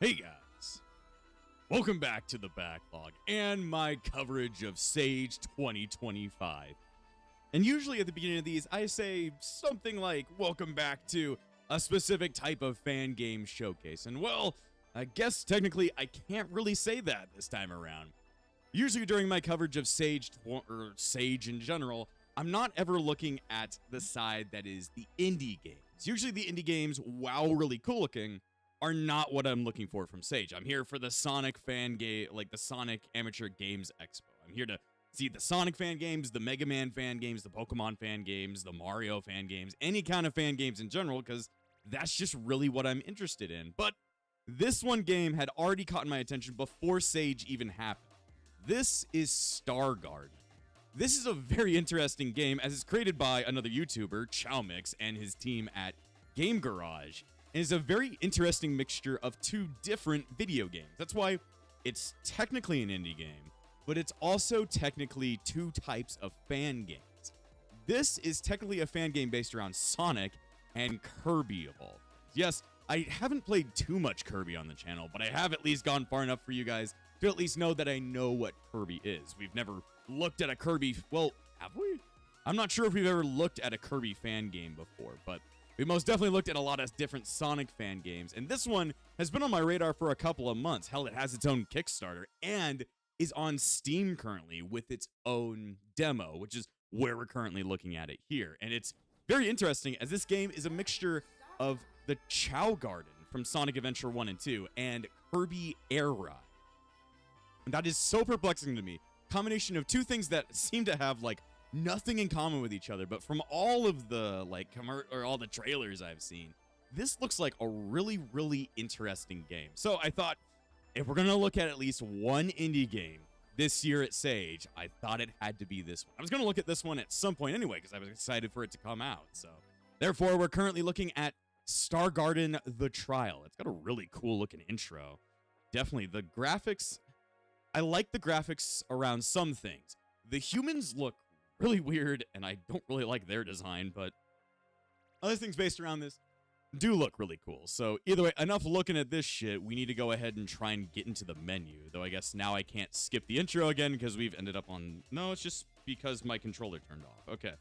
Hey guys, welcome back to the backlog and my coverage of Sage 2025. And usually at the beginning of these, I say something like, welcome back to a specific type of fan game showcase. And well, I guess technically I can't really say that this time around. Usually during my coverage of Sage, or Sage in general, I'm not ever looking at the side that is the indie games. Usually the indie games, while really cool looking, are not what I'm looking for from Sage. I'm here for the Sonic fan game, like the Sonic Amateur Games Expo. I'm here to see the Sonic fan games, the Mega Man fan games, the Pokemon fan games, the Mario fan games, any kind of fan games in general, because that's just really what I'm interested in. But this one game had already caught my attention before Sage even happened. This is Chao Garden. This is a very interesting game as it's created by another YouTuber, Chao and his team at Game Garage. And it's a very interesting mixture of two different video games. That's why it's technically an indie game, but it's also technically two types of fan games. This is technically a fan game based around Sonic and Kirby of all things. Yes, I haven't played too much Kirby on the channel, but I have at least gone far enough for you guys to at least know that I know what Kirby is. We've never looked at a Kirby, well, have we? I'm not sure if we've ever looked at a Kirby fan game before, but we most definitely looked at a lot of different Sonic fan games, and this one has been on my radar for a couple of months. Hell, it has its own Kickstarter and is on Steam currently with its own demo, which is where we're currently looking at it here. And it's very interesting as this game is a mixture of the Chao Garden from Sonic Adventure 1 and 2 and Kirby Air Ride. And that is so perplexing to me. Combination of two things that seem to have like nothing in common with each other, but from all of the all the trailers I've seen, this looks like a really interesting game. So I thought if we're gonna look at least one indie game this year at Sage, I thought it had to be this one. I was gonna look at this one at some point anyway because I was excited for it to come out. So therefore we're currently looking at Chao Garden The Trial. It's got a really cool looking intro. Definitely the graphics, I like the graphics around some things. The humans look really weird, and I don't really like their design, but other things based around this do look really cool. So either way, enough looking at this shit. We need to go ahead and try and get into the menu, though I guess now I can't skip the intro again because we've ended up on... No, it's just because my controller turned off. Okay,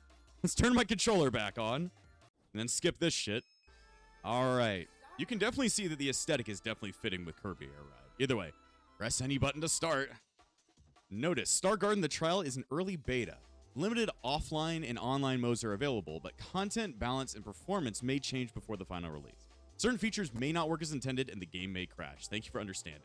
let's turn my controller back on and then skip this shit. All right, you can definitely see that the aesthetic is definitely fitting with Kirby Air Ride. Either way, press any button to start. Notice Chao Garden The Trial is an early beta. Limited offline and online modes are available, but content, balance, and performance may change before the final release. Certain features may not work as intended, and the game may crash. Thank you for understanding.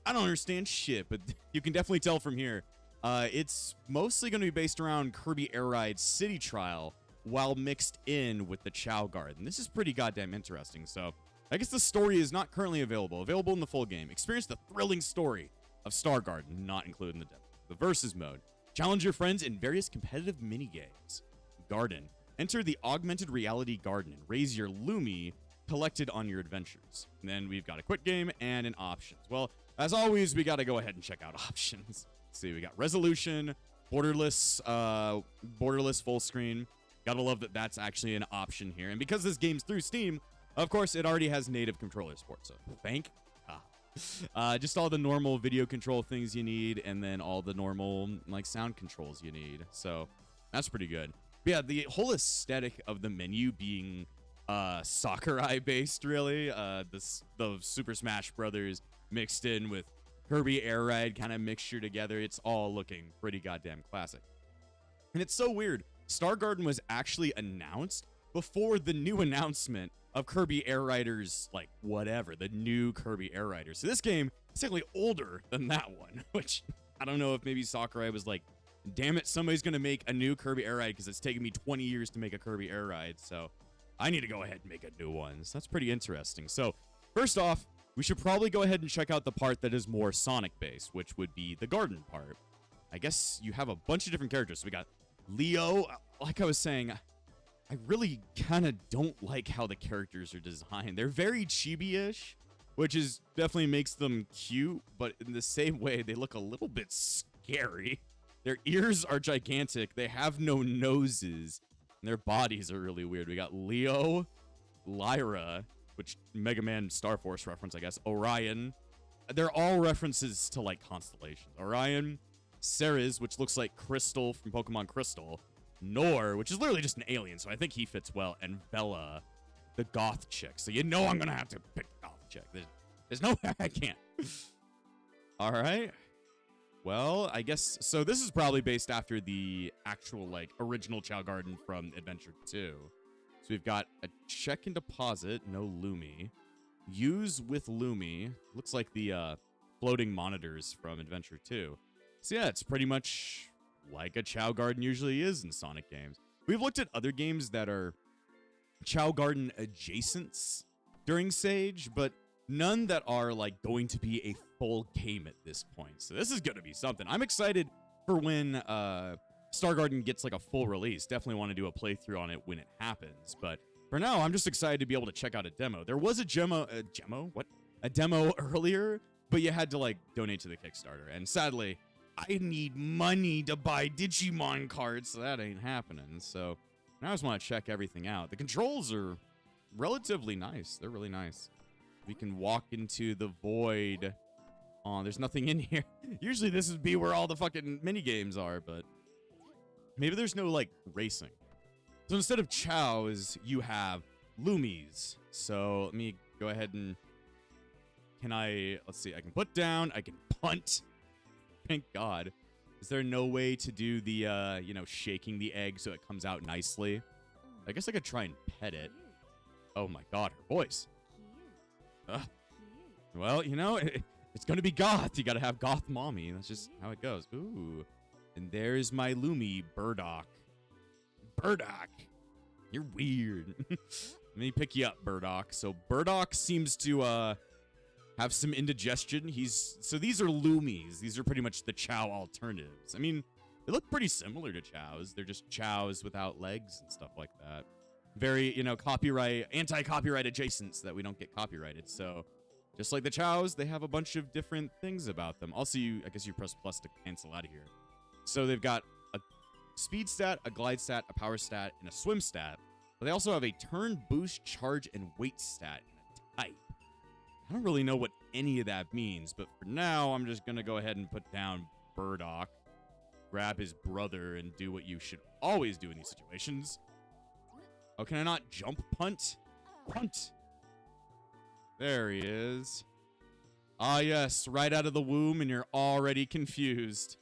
I don't understand shit, but you can definitely tell from here. It's mostly going to be based around Kirby Air Ride City Trial, while mixed in with the Chao Garden. This is pretty goddamn interesting, so I guess the story is not currently available in the full game. Experience the thrilling story of Chao Garden, not included in the demo. The Versus mode. Challenge your friends in various competitive mini-games. Garden. Enter the augmented reality garden and raise your Lumi collected on your adventures. And then we've got a quick game and an options. Well, as always, we got to go ahead and check out options. Let's see, we got resolution, borderless full screen. Gotta love that that's actually an option here. And because this game's through Steam, of course, it already has native controller support. So thank just all the normal video control things you need, and then all the normal like sound controls you need. So that's pretty good. But yeah, the whole aesthetic of the menu being Sakurai based, really. The Super Smash Brothers mixed in with Kirby Air Ride kind of mixture together. It's all looking pretty goddamn classic. And it's so weird. Chao Garden was actually announced before the new announcement of Kirby Air Riders, like whatever, the new Kirby Air Riders. So this game is technically older than that one, which I don't know if maybe Sakurai was like, damn it, somebody's going to make a new Kirby Air Ride because it's taken me 20 years to make a Kirby Air Ride. So I need to go ahead and make a new one. So that's pretty interesting. So first off, we should probably go ahead and check out the part that is more Sonic based, which would be the garden part. I guess you have a bunch of different characters. So we got Leo, like I was saying, I really kind of don't like how the characters are designed. They're very chibi-ish, which is definitely makes them cute, but in the same way, they look a little bit scary. Their ears are gigantic. They have no noses, and their bodies are really weird. We got Leo, Lyra, which Mega Man Star Force reference, I guess. Orion. They're all references to, like, constellations. Orion, Ceres, which looks like Crystal from Pokemon Crystal. Nor, which is literally just an alien, so I think he fits well. And Bella, the goth chick. So you know I'm going to have to pick the goth chick. There's no way I can't. All right. Well, I guess, so this is probably based after the actual, like, original Chao Garden from Adventure 2. So we've got a check and deposit, no Lumi. Use with Lumi. Looks like the floating monitors from Adventure 2. So yeah, it's pretty much like a Chao Garden usually is in Sonic games. We've looked at other games that are Chao Garden adjacents during Sage, but none that are like going to be a full game at this point. So this is going to be something. I'm excited for when Star Garden gets like a full release. Definitely want to do a playthrough on it when it happens. But for now, I'm just excited to be able to check out a demo. There was a demo earlier, but you had to like donate to the Kickstarter. And sadly, I need money to buy Digimon cards, so that ain't happening. So now I just want to check everything out. The controls are relatively nice. They're really nice. We can walk into the void. Oh, there's nothing in here. Usually this would be where all the fucking mini games are, but maybe there's no like racing. So instead of chows, you have Lumis. So let me go ahead and let's see, I can put down, I can punt. Thank God. Is there no way to do the, shaking the egg so it comes out nicely? I guess I could try and pet it. Oh my God, her voice. Well, it's going to be goth. You got to have goth mommy. That's just how it goes. Ooh. And there's my Lumi, Burdock. Burdock. You're weird. Let me pick you up, Burdock. So Burdock seems to have some indigestion. So these are Lumis. These are pretty much the Chow alternatives. I mean, they look pretty similar to Chows. They're just Chows without legs and stuff like that. Very, anti-copyright adjacent so that we don't get copyrighted. So just like the Chows, they have a bunch of different things about them. Also, I guess you press plus to cancel out of here. So they've got a speed stat, a glide stat, a power stat, and a swim stat. But they also have a turn, boost, charge, and weight stat and a type. I don't really know what any of that means, but for now, I'm just going to go ahead and put down Burdock, grab his brother, and do what you should always do in these situations. Oh, can I not jump punt? Punt! There he is. Ah, yes, right out of the womb, and you're already confused.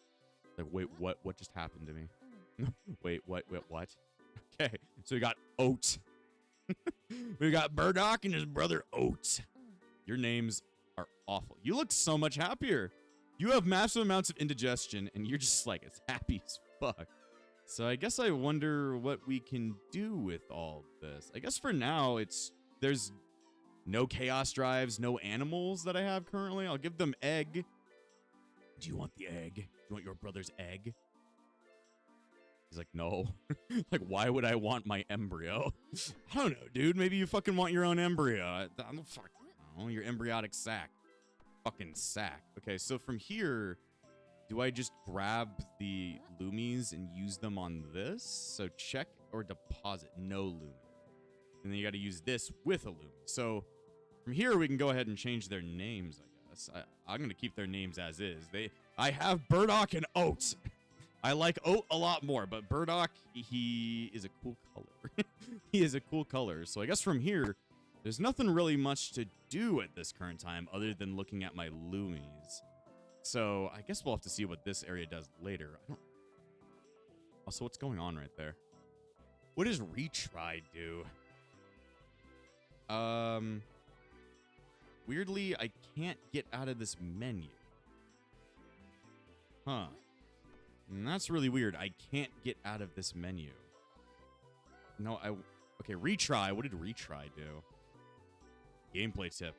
Like, wait, what just happened to me? Wait, what? Okay, so we got Oat. We got Burdock and his brother Oat. Your names are awful. You look so much happier. You have massive amounts of indigestion, and you're just like as happy as fuck. So I guess I wonder what we can do with all this. I guess for now, there's no chaos drives, no animals that I have currently. I'll give them egg. Do you want the egg? Do you want your brother's egg? He's like, no. Like, why would I want my embryo? I don't know, dude. Maybe you fucking want your own embryo. I don't fucking know. Your embryonic sac. Fucking sac. Okay, so from here, do I just grab the Lumis and use them on this? So check or deposit. No Lumi. And then you got to use this with a Lumi. So from here, we can go ahead and change their names, I guess. I'm going to keep their names as is. I have Burdock and Oat. I like Oat a lot more, but Burdock, he is a cool color. He is a cool color. So I guess from here, there's nothing really much to do at this current time other than looking at my Lumis. So I guess we'll have to see what this area does later. Also, what's going on right there? What does retry do? Weirdly, I can't get out of this menu. Huh. And that's really weird. I can't get out of this menu. No, okay, retry. What did retry do? Gameplay tip.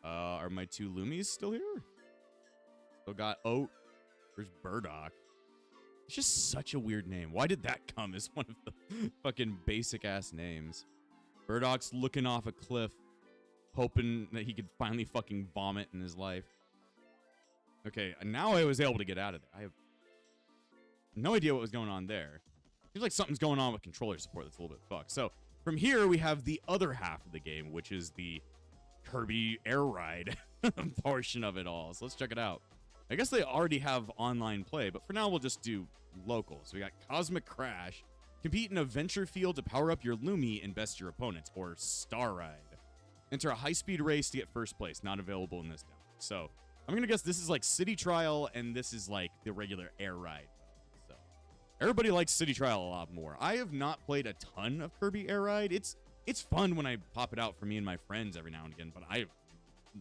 Are my two Lumis still here? Still got Oat. There's Burdock. It's just such a weird name. Why did that come as one of the fucking basic ass names? Burdock's looking off a cliff, hoping that he could finally fucking vomit in his life. Okay, and now I was able to get out of there. I have no idea what was going on there. Seems like something's going on with controller support that's a little bit fucked. So, From here, we have the other half of the game, which is the Kirby Air Ride portion of it all. So let's check it out. I guess they already have online play, but for now, we'll just do local. So we got Cosmic Crash. Compete in a venture field to power up your Lumi and best your opponents, or Star Ride. Enter a high-speed race to get first place. Not available in this demo. So I'm going to guess this is like City Trial, and this is like the regular Air Ride. So everybody likes City Trial a lot more. I have not played a ton of Kirby Air Ride. It's fun when I pop it out for me and my friends every now and again, but I have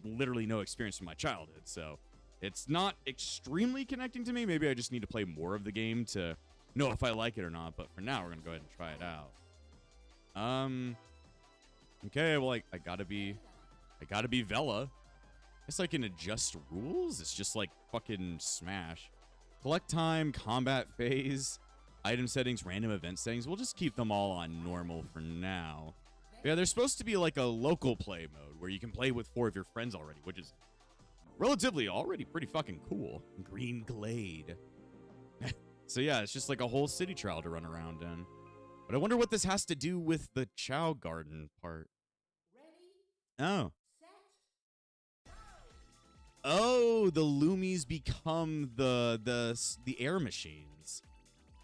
literally no experience from my childhood, so it's not extremely connecting to me. Maybe I just need to play more of the game to know if I like it or not, but for now, we're going to go ahead and try it out. Okay, well, I gotta be Vela. Guess I can adjust rules? It's just like fucking Smash. Collect time, combat phase, item settings, random event settings. We'll just keep them all on normal for now. Yeah, there's supposed to be like a local play mode where you can play with 4 of your friends already, which is relatively already pretty fucking cool. Green Glade. So yeah, it's just like a whole city trial to run around in. But I wonder what this has to do with the Chao Garden part. Oh. Oh, the Lumis become the air machines.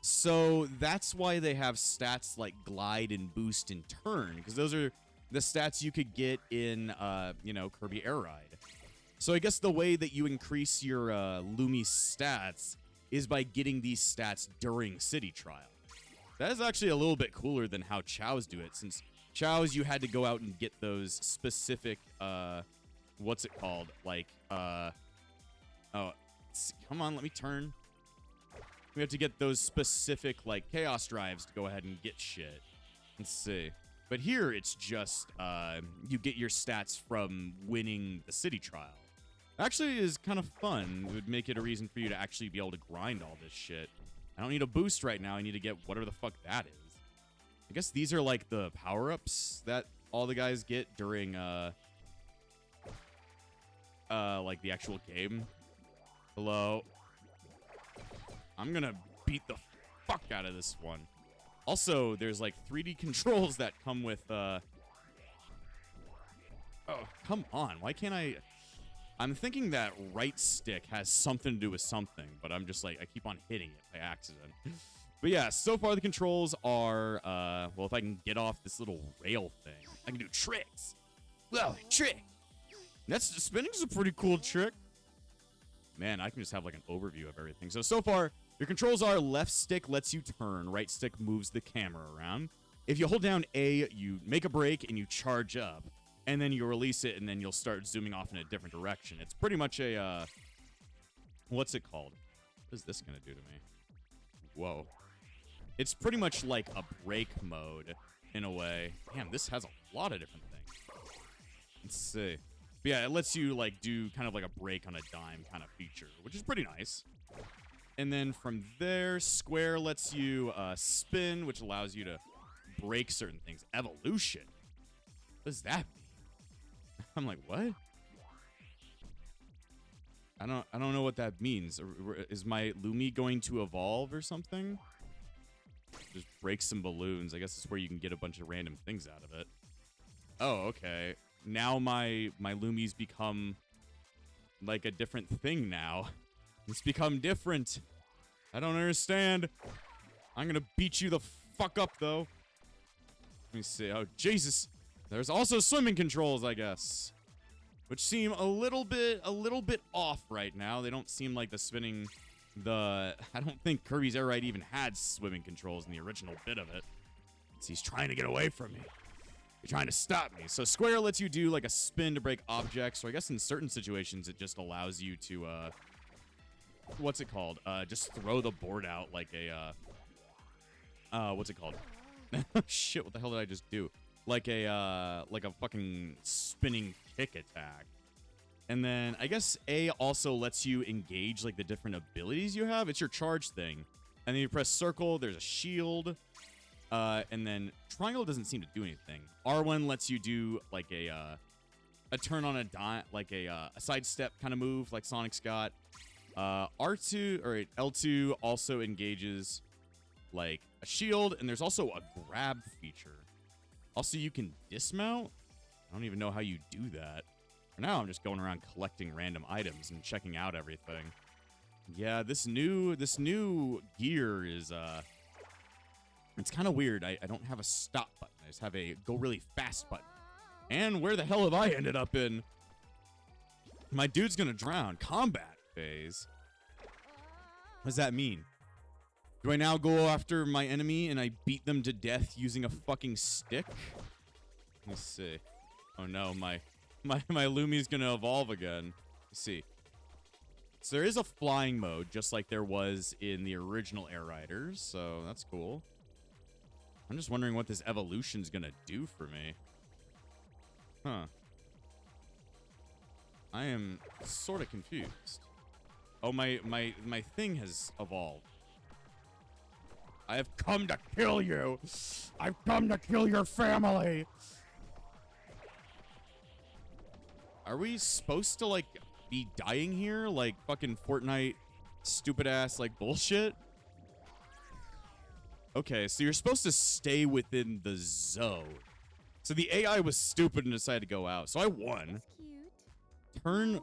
So that's why they have stats like glide and boost and turn, because those are the stats you could get in Kirby Air Ride. So I guess the way that you increase your Lumi stats is by getting these stats during City Trial. That is actually a little bit cooler than how Chao's do it, since Chao's you had to go out and get those specific, what's it called? Like, oh, come on, let me turn. We have to get those specific, like, Chaos Drives to go ahead and get shit. Let's see. But here, it's just, you get your stats from winning the City Trial. Actually, is kind of fun. It would make it a reason for you to actually be able to grind all this shit. I don't need a boost right now. I need to get whatever the fuck that is. I guess these are like the power-ups that all the guys get during, like the actual game. Hello. I'm gonna beat the fuck out of this one. Also, there's like 3D controls that come with, oh, come on. Why can't I... I'm thinking that right stick has something to do with something, but I'm just like, I keep on hitting it by accident. But yeah, so far the controls are, well, if I can get off this little rail thing, I can do tricks. Well, trick. Spinning is a pretty cool trick. Man, I can just have like an overview of everything. So far, your controls are left stick lets you turn, right stick moves the camera around. If you hold down A, you make a break and you charge up. And then you release it, and then you'll start zooming off in a different direction. It's pretty much a, what's it called? What is this going to do to me? Whoa. It's pretty much like a break mode, in a way. Damn, this has a lot of different things. Let's see. But yeah, it lets you, like, do kind of like a break on a dime kind of feature, which is pretty nice. And then from there, square lets you spin, which allows you to break certain things. Evolution? What does that mean? I'm like, what? I don't know what that means. Is my Lumi going to evolve or something? Just break some balloons. I guess it's where you can get a bunch of random things out of it. Oh, okay. Now my Lumis become like a different thing now. It's become different. I don't understand. I'm gonna beat you the fuck up though. Let me see. Oh, Jesus. There's also swimming controls, I guess, which seem a little bit off right now. They don't seem like the spinning. I don't think Kirby's Air Ride even had swimming controls in the original bit of it. He's trying to get away from me. You're trying to stop me. So square lets you do like a spin to break objects. So I guess in certain situations it just allows you to what's it called? Just throw the board out like a what's it called? Shit, what the hell did I just do? Like a fucking spinning kick attack. And then I guess A also lets you engage like the different abilities you have. It's your charge thing. And then you press circle, there's a shield. And then triangle doesn't seem to do anything. R1 lets you do like a turn on a dime, like a sidestep kind of move like Sonic's got. R2 or L2 also engages like a shield, and there's also a grab feature. Also, you can dismount? I don't even know how you do that. For now, I'm just going around collecting random items and checking out everything. Yeah, this new gear is, it's kind of weird. I don't have a stop button. I just have a go really fast button. And where the hell have I ended up in? My dude's gonna drown. Combat phase. What does that mean? Do I now go after my enemy and I beat them to death using a fucking stick? Let's see. Oh no, my Lumi's gonna evolve again. Let's see. So there is a flying mode, just like there was in the original Air Riders, so that's cool. I'm just wondering what this evolution's gonna do for me. Huh. I am sort of confused. Oh, my thing has evolved. I have come to kill you. I've come to kill your family. Are we supposed to, like, be dying here? Like, fucking Fortnite stupid ass, like, bullshit? Okay, so you're supposed to stay within the zone. So the AI was stupid and decided to go out. So I won. Turn...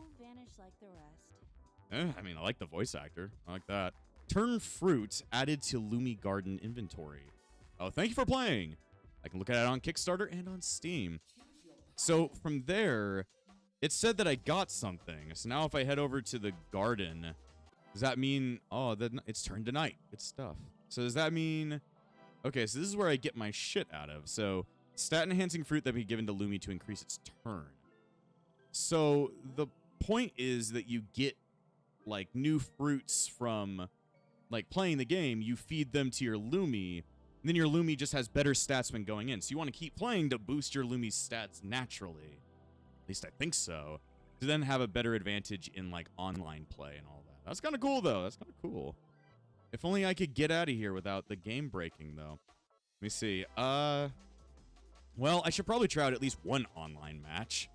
I mean, I like the voice actor. I like that. Turn fruit added to Lumi Garden inventory. Oh, thank you for playing. I can look at it on Kickstarter and on Steam. So from there, it said that I got something. So now if I head over to the garden, does that mean, oh, it's turned to night. Good stuff. So does that mean, okay, so this is where I get my shit out of. So stat enhancing fruit that be given to Lumi to increase its turn. So the point is that you get like new fruits from like playing the game. You feed them to your Lumi, and then your Lumi just has better stats when going in. So you want to keep playing to boost your Lumi's stats naturally. At least I think so. To then have a better advantage in like online play and all that. That's kind of cool though. That's kind of cool. If only I could get out of here without the game breaking though. Let me see. Well, I should probably try out at least one online match.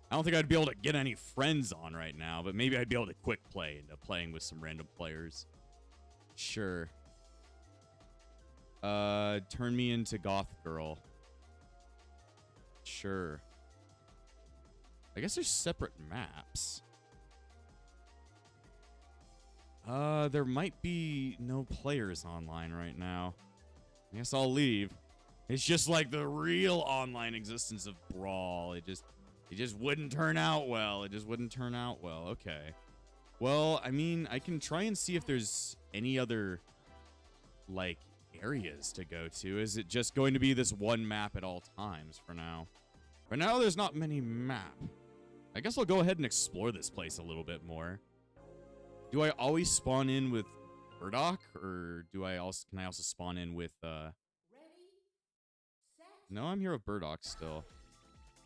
I don't think I'd be able to get any friends on right now, but maybe I'd be able to quick play into playing with some random players. Sure. Turn me into Goth Girl. Sure. I guess there's separate maps. There might be no players online right now. I guess I'll leave. It's just like the real online existence of Brawl. It just wouldn't turn out well. It just wouldn't turn out well. Okay. Well, I mean, I can try and see if there's any other, like, areas to go to. Is it just going to be this one map at all times for now? For now, there's not many map. I guess I'll go ahead and explore this place a little bit more. Do I always spawn in with Burdock, or can I also spawn in with, No, I'm here with Burdock still.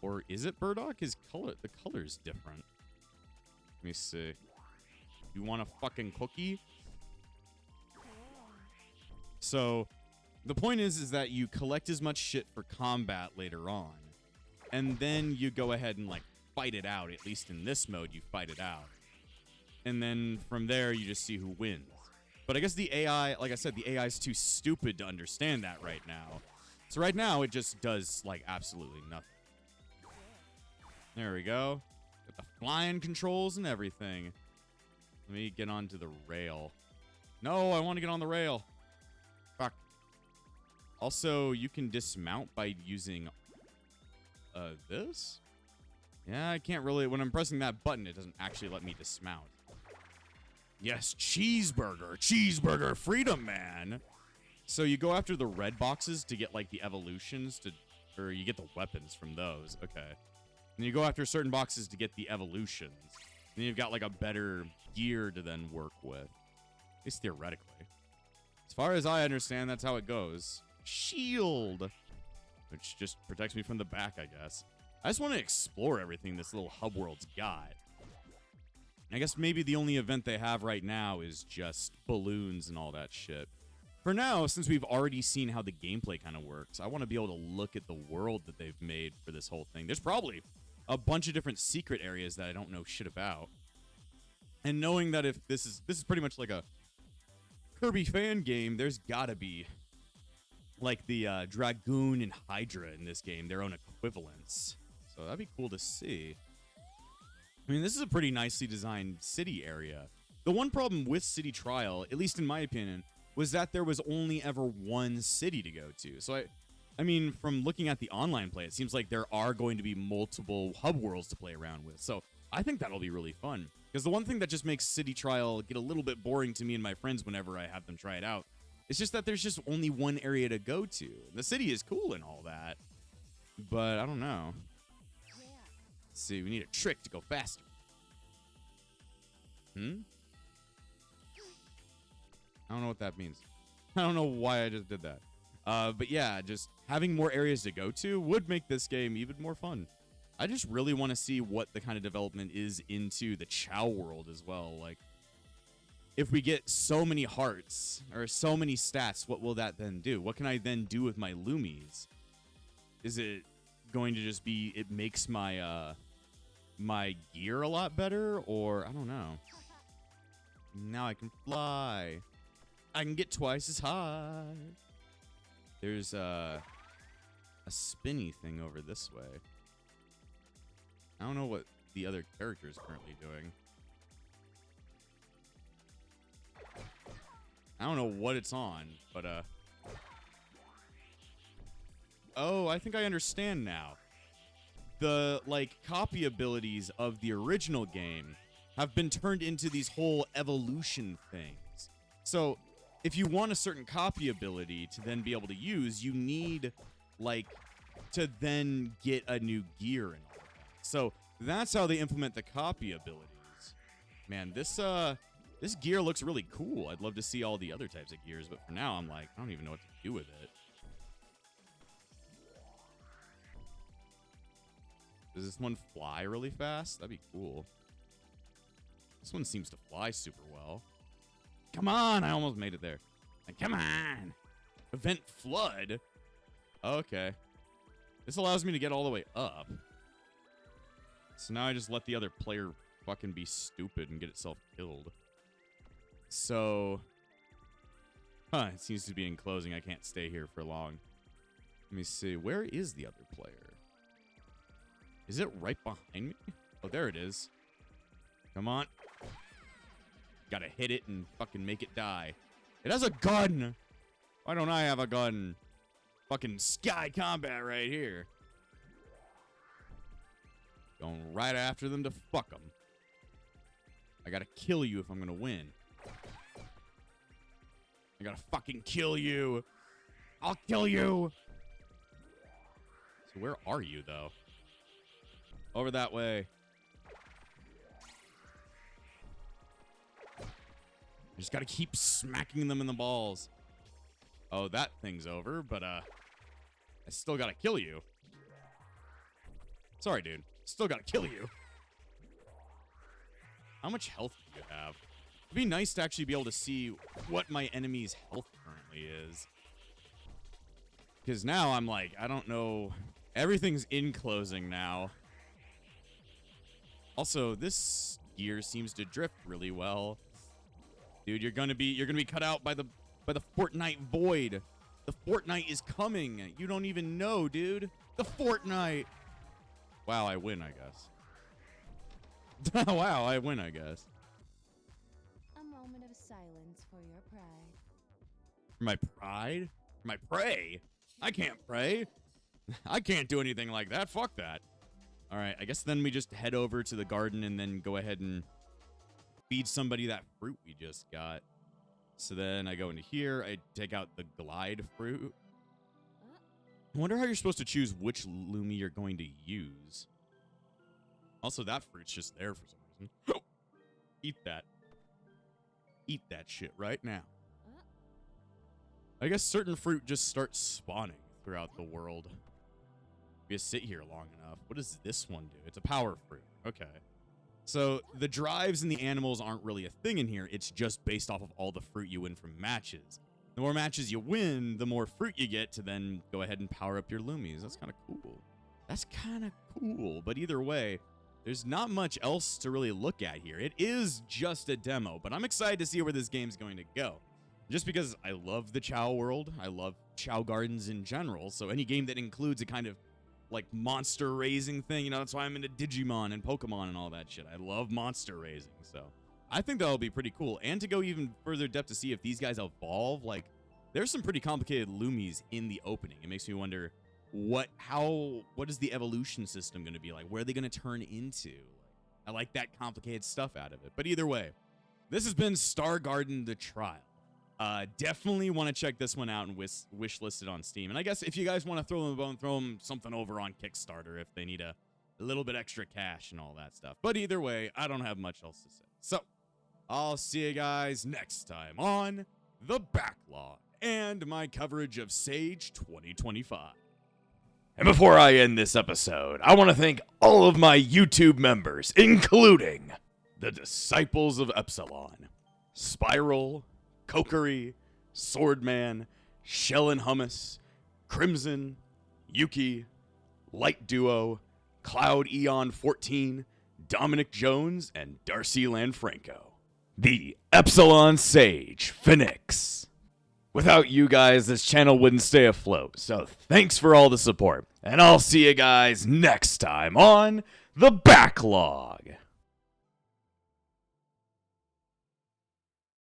Or is it Burdock? The color's different. Let me see. You want a fucking cookie? So, the point is that you collect as much shit for combat later on. And then you go ahead and, like, fight it out. At least in this mode, you fight it out. And then from there, you just see who wins. But I guess the AI, like I said, the AI is too stupid to understand that right now. So right now, it just does, like, absolutely nothing. There we go. Got the flying controls and everything. Let me get onto the rail. No, I want to get on the rail. Fuck. Also, you can dismount by using this? Yeah, I can't really. When I'm pressing that button, it doesn't actually let me dismount. Yes, cheeseburger. Cheeseburger freedom, man. So you go after the red boxes to get, like, the evolutions, or you get the weapons from those. Okay. And you go after certain boxes to get the evolutions. Then you've got, like, a better gear to then work with. At least theoretically. As far as I understand, that's how it goes. Shield! Which just protects me from the back, I guess. I just want to explore everything this little hub world's got. I guess maybe the only event they have right now is just balloons and all that shit. For now, since we've already seen how the gameplay kind of works, I want to be able to look at the world that they've made for this whole thing. There's probably a bunch of different secret areas that I don't know shit about. And knowing that if this is pretty much like a Kirby fan game, there's gotta be like the Dragoon and Hydra in this game, their own equivalents. So that'd be cool to see. I mean, this is a pretty nicely designed city area. The one problem with City Trial, at least in my opinion, was that there was only ever one city to go to. So I mean, from looking at the online play, it seems like there are going to be multiple hub worlds to play around with. So I think that'll be really fun. Because the one thing that just makes City Trial get a little bit boring to me and my friends whenever I have them try it out, it's just that there's just only one area to go to. The city is cool and all that, but I don't know. Let's see, we need a trick to go faster. I don't know what that means. I don't know why I just did that. But yeah, just having more areas to go to would make this game even more fun. I just really want to see what the kind of development is into the Chao world as well. Like, if we get so many hearts or so many stats, what will that then do? What can I then do with my Loomies? Is it going to just be, it makes my, my gear a lot better? Or, I don't know. Now I can fly. I can get twice as high. There's a spinny thing over this way. I don't know what the other character is currently doing. I don't know what it's on, but oh, I think I understand now. The like copy abilities of the original game have been turned into these whole evolution things. So if you want a certain copy ability to then be able to use, you need like to then get a new gear and all that. So that's how they implement the copy abilities. Man, this gear looks really cool. I'd love to see all the other types of gears, but for now I'm like, I don't even know what to do with it. Does this one fly really fast? That'd be cool. This one seems to fly super well. Come on, I almost made it there. Come on. Event flood. Okay. This allows me to get all the way up. So now I just let the other player fucking be stupid and get itself killed. So, it seems to be enclosing. I can't stay here for long. Let me see. Where is the other player? Is it right behind me? Oh, there it is. Come on. Gotta hit it and fucking make it die. It has a gun. Why don't I have a gun? Fucking sky combat right here. Going right after them to fuck them. I gotta kill you if I'm gonna win. I gotta fucking kill you. I'll kill you. So where are you, though? Over that way. I just gotta keep smacking them in the balls. Oh, that thing's over, but I still gotta kill you. Sorry, dude. Still gotta kill you. How much health do you have? It'd be nice to actually be able to see what my enemy's health currently is. Because now I'm like, I don't know. Everything's enclosing now. Also, this gear seems to drift really well. Dude, you're gonna be cut out by the Fortnite void. The Fortnite is coming. You don't even know, dude. The Fortnite. Wow, I win, I guess. Wow, I win, I guess. A moment of silence for your pride. For my pride? For my prey? I can't pray. I can't do anything like that. Fuck that. All right, I guess then we just head over to the garden and then go ahead and feed somebody that fruit we just got. So then I go into here. I take out the glide fruit. I wonder how you're supposed to choose which Lumi you're going to use. Also, that fruit's just there for some reason. Eat that. Eat that shit right now. I guess certain fruit just starts spawning throughout the world. If you sit here long enough. What does this one do? It's a power fruit. Okay. So the drives and the animals aren't really a thing in here. It's just based off of all the fruit you win from matches. The more matches you win, the more fruit you get to then go ahead and power up your Loomies. That's kind of cool. That's kind of cool. But either way, there's not much else to really look at here. It is just a demo, but I'm excited to see where this game's going to go. Just because I love the Chao world. I love Chao Gardens in general. So any game that includes a kind of like monster raising thing, you know, that's why I'm into Digimon and Pokemon and all that shit. I love monster raising. So I think that'll be pretty cool. And to go even further depth to see if these guys evolve, like there's some pretty complicated Loomies in the opening. It makes me wonder what is the evolution system going to be like? Where are they going to turn into? I like that complicated stuff out of it. But either way, this has been Star Garden The Trial. Definitely want to check this one out and wish list it on Steam. And I guess if you guys want to throw them a bone, throw them something over on Kickstarter if they need a little bit extra cash and all that stuff. But either way, I don't have much else to say. So I'll see you guys next time on The Backlog and my coverage of Sage 2025. And before I end this episode, I want to thank all of my YouTube members, including the Disciples of Epsilon, Spiral, Kokery, Swordman, Shell and Hummus, Crimson, Yuki, Light Duo, Cloud Eon 14, Dominic Jones, and Darcy Lanfranco. The Epsilon Sage Phoenix. Without you guys, this channel wouldn't stay afloat, so thanks for all the support, and I'll see you guys next time on The Backlog.